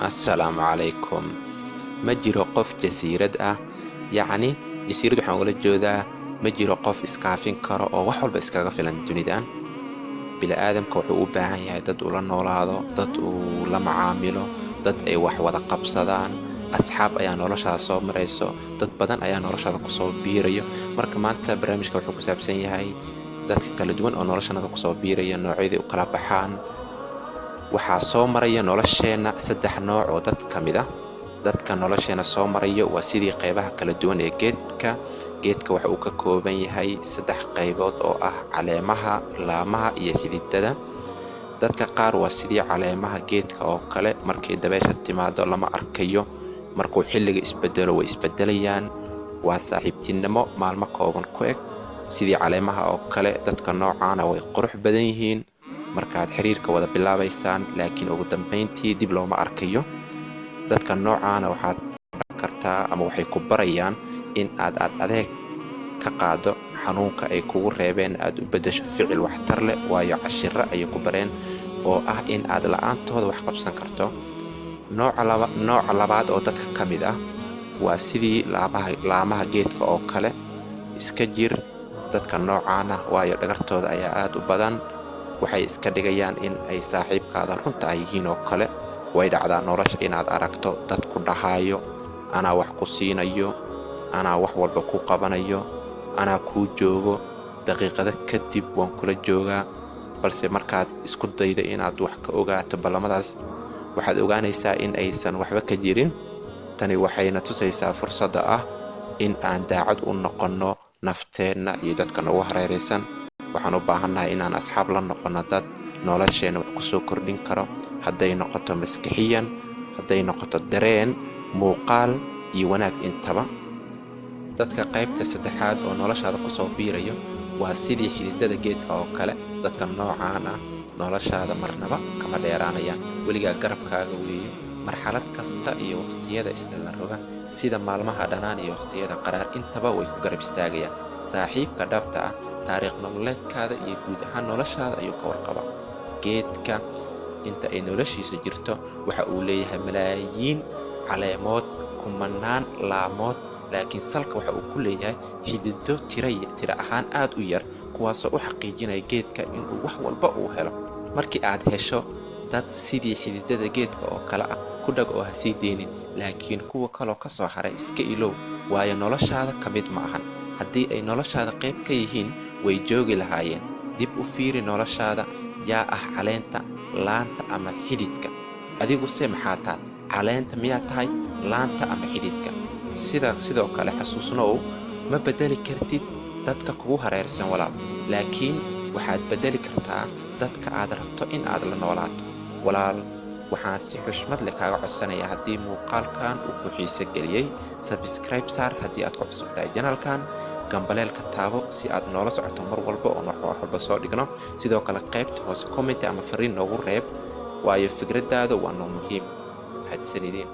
assalaamu calaykum. Ma jiro qof jasiirad ah, yacni jasiirad waxaan ula jeedaa ma jiro qof iskaafin karo oo wax walba iskaga filan dunidan. Bini'aadamka wuxuu u baahan yahay dad uu la noolaado, dad uu la macaamilo, dad ay wax wada qabsadaan. Asxaab ayaa noloshaada soo marayso, dad badan ayaa noloshaada kusoo biirayo. Marka maanta barnaamijka wuxuu ku saabsan yahay dadka kala duwan oo noloshanada kusoo biiraya, noocyadii u kala baxaan. Waxaa soo maraya nolosheenna 3 nooc oo dad ka mid ah. Dadka nolosheena soo maraya waa sidii qaybaha kala duwan ee geedka. Geedka waxa uu ka kooban yahay 3 qaybood oo ah caleemaha, laamaha iyo xididada. Dadka qaar waa sidii caleemaha geedka oo kale, markay dabeesha timaado lama arkayo, markuu xilliga isbedelo way isbedelayaan. Waa saaxiibtinimo maalmo kooban ku eg. Sidii caleemaha oo kale, dadka noocaana way qurux badan yihiin markaad xiriirka wada bilaabaysaan, laakiin ugu dambeyntii dib looma arkayo. Dadka noocaana waxaad oran kartaa ama waxay ku barayaan in aad adeeg ka qaado xanuunka ay kugu reebeen, aad u beddesho ficil waxtar leh, waayo cashiro ayay ku bareen oo ah in aad la'aantooda wax qabsan karto. Nooca labaad oo dadka ka mid ah waa sidii laamaha geedka oo kale. Iska jir dadka noocaana, waayo dhagartooda ayaa aad u badan. Waxay iska dhigayaan in ay saaxiibkaada runta ah yihiin oo kale. Way dhacdaa nolosha inaad aragto dad ku dhahayo anaa wax ku siinayo, anaa wax walba ku qabanayo, anaa kuu joogo, daqiiqado kadib waan kula joogaa. Balse markaad isku daydo inaad wax ka ogaato ballamadaas, waxaad ogaanaysaa in aysan waxba ka jirin. Tani waxayna tusaysaa fursadda ah in aan daacad u noqonno nafteenna iyo dadka nagu hareeraysan. Waxaan u baahannahay inaan asxaab la noqono dad nolosheena wax ku soo kordhin karo, hadday noqoto maskaxiyan, hadday noqoto dareen, muuqaal iyo wanaag intaba. Dadka qaybta 3aad oo noloshaada kusoo biirayo waa sidii xididada geedka oo kale. Dadka noocaan ah noloshaada marnaba kama dheeraanayaan, weligaa garabkaaga weeyo. Marxalad kasta iyo waqtiyada isdhalan roga, sida maalmaha dhanaan iyo waqtiyada qaraar, intaba way ku garab istaagayaan. Saaxiibka dhabta ah taariikh nololeedkaada iyo guud ahaan noloshaada ayuu ka warqaba. Geedka inta ay noloshiisa jirto waxa uu leeyahay malaayiin caleemood, kumanaan laamood, laakiin salka waxa uu ku leeyahay xidido tira ahaan aad u yar, kuwaasoo u xaqiijinaya geedka inuu wax walba uu helo. Markii aad hesho dad sidii xididada geedka oo kale ah, ku dhag oo ha sii deynin, laakiin kuwa kaloo ka soo haray iska ilow, waayo noloshaada ka mid ma ahan. Haddii ay noloshaada qayb ka yihiin, way joogi lahaayeen. Dib u fiiri noloshaada, yaa ah caleenta, laanta ama xididka. Adigu se maxaa tahay? Caleenta miyaa tahay, laanta ama xididka? Sidoo kale xasuusnow, ma bedeli kartid dadka kugu hareersan walaal, laakiin waxaad bedeli kartaa dadka aad rabto in aad la noolaato. Walaal, waxaan si xushmad leh kaaga codsanayaa, haddii muuqaalkan uu ku xiise geliyey, subscribe saar haddii aad ku cusub tahay channelkan, gambaleelka taabo si aad noola socoto mar walba oo wax walba soo dhigno. Sidoo kale qaybta hoose comment ama fariin noogu reeb, waayo fikradaada waa noo muhiim. Mahadsanidin.